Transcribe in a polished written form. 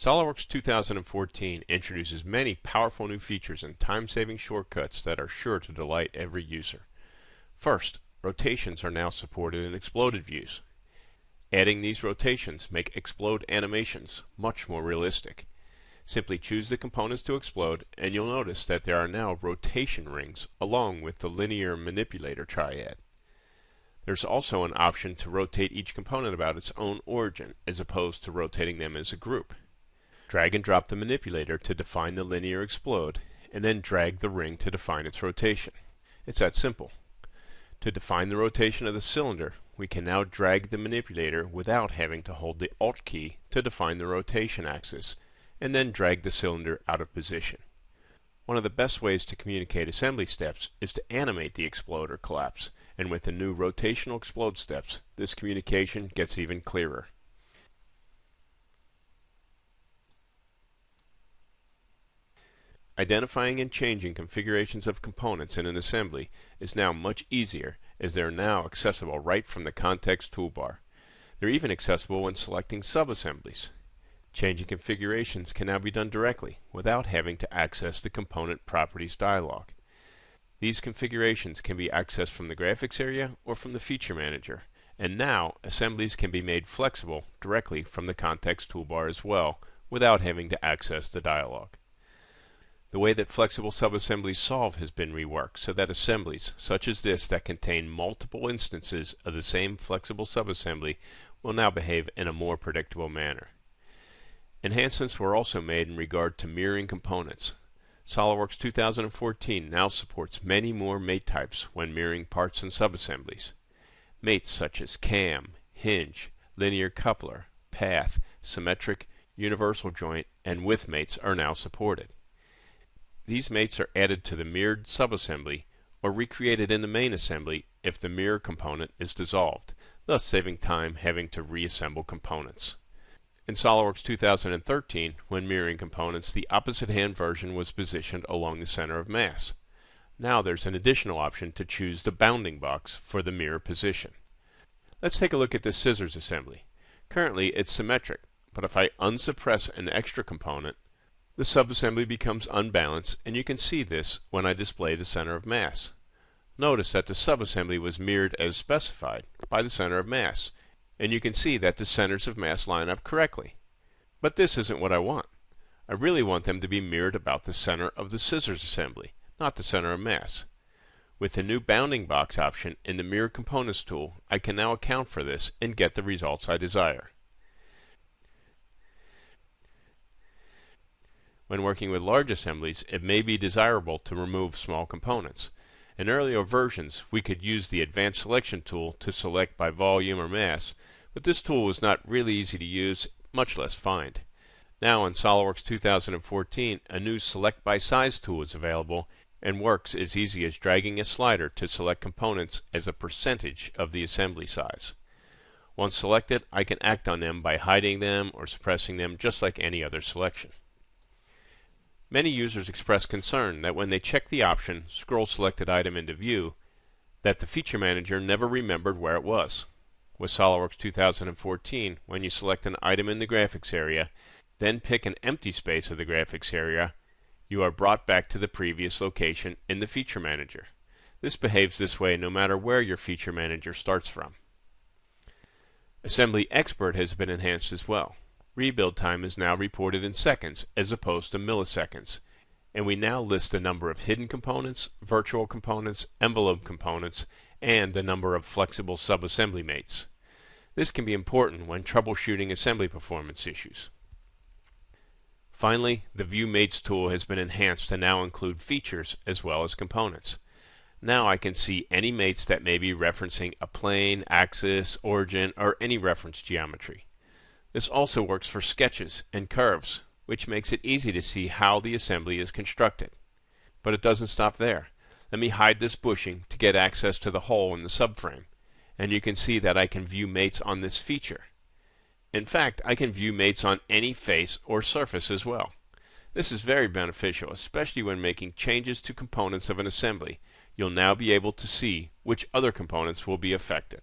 SolidWorks 2014 introduces many powerful new features and time-saving shortcuts that are sure to delight every user. First, rotations are now supported in exploded views. Adding these rotations make explode animations much more realistic. Simply choose the components to explode and you'll notice that there are now rotation rings along with the linear manipulator triad. There's also an option to rotate each component about its own origin as opposed to rotating them as a group. Drag and drop the manipulator to define the linear explode, and then drag the ring to define its rotation. It's that simple. To define the rotation of the cylinder, we can now drag the manipulator without having to hold the Alt key to define the rotation axis, and then drag the cylinder out of position. One of the best ways to communicate assembly steps is to animate the explode or collapse, and with the new rotational explode steps, this communication gets even clearer. Identifying and changing configurations of components in an assembly is now much easier as they are now accessible right from the context toolbar. They're even accessible when selecting subassemblies. Changing configurations can now be done directly without having to access the Component Properties dialog. These configurations can be accessed from the graphics area or from the Feature Manager, and now assemblies can be made flexible directly from the context toolbar as well without having to access the dialog. The way that flexible subassemblies solve has been reworked so that assemblies, such as this, that contain multiple instances of the same flexible subassembly will now behave in a more predictable manner. Enhancements were also made in regard to mirroring components. SolidWorks 2014 now supports many more mate types when mirroring parts and subassemblies. Mates such as cam, hinge, linear coupler, path, symmetric, universal joint, and width mates are now supported. These mates are added to the mirrored subassembly or recreated in the main assembly if the mirror component is dissolved, thus saving time having to reassemble components. In SolidWorks 2013, when mirroring components, the opposite hand version was positioned along the center of mass. Now there's an additional option to choose the bounding box for the mirror position. Let's take a look at this scissors assembly. Currently it's symmetric, but if I unsuppress an extra component, the subassembly becomes unbalanced, and you can see this when I display the center of mass. Notice that the subassembly was mirrored as specified by the center of mass, and you can see that the centers of mass line up correctly. But this isn't what I want. I really want them to be mirrored about the center of the scissors assembly, not the center of mass. With the new bounding box option in the Mirror Components tool, I can now account for this and get the results I desire. When working with large assemblies, it may be desirable to remove small components. In earlier versions, we could use the Advanced Selection tool to select by volume or mass, but this tool was not really easy to use, much less find. Now in SolidWorks 2014, a new Select by Size tool is available and works as easy as dragging a slider to select components as a percentage of the assembly size. Once selected, I can act on them by hiding them or suppressing them just like any other selection. Many users express concern that when they check the option Scroll Selected Item into View, that the Feature Manager never remembered where it was. With SolidWorks 2014, when you select an item in the graphics area, then pick an empty space of the graphics area, you are brought back to the previous location in the Feature Manager. This behaves this way no matter where your Feature Manager starts from. Assembly Expert has been enhanced as well. Rebuild time is now reported in seconds as opposed to milliseconds, and we now list the number of hidden components, virtual components, envelope components, and the number of flexible subassembly mates. This can be important when troubleshooting assembly performance issues. Finally, the View Mates tool has been enhanced to now include features as well as components. Now I can see any mates that may be referencing a plane, axis, origin, or any reference geometry. This also works for sketches and curves, which makes it easy to see how the assembly is constructed. But it doesn't stop there. Let me hide this bushing to get access to the hole in the subframe, and you can see that I can view mates on this feature. In fact, I can view mates on any face or surface as well. This is very beneficial, especially when making changes to components of an assembly. You'll now be able to see which other components will be affected.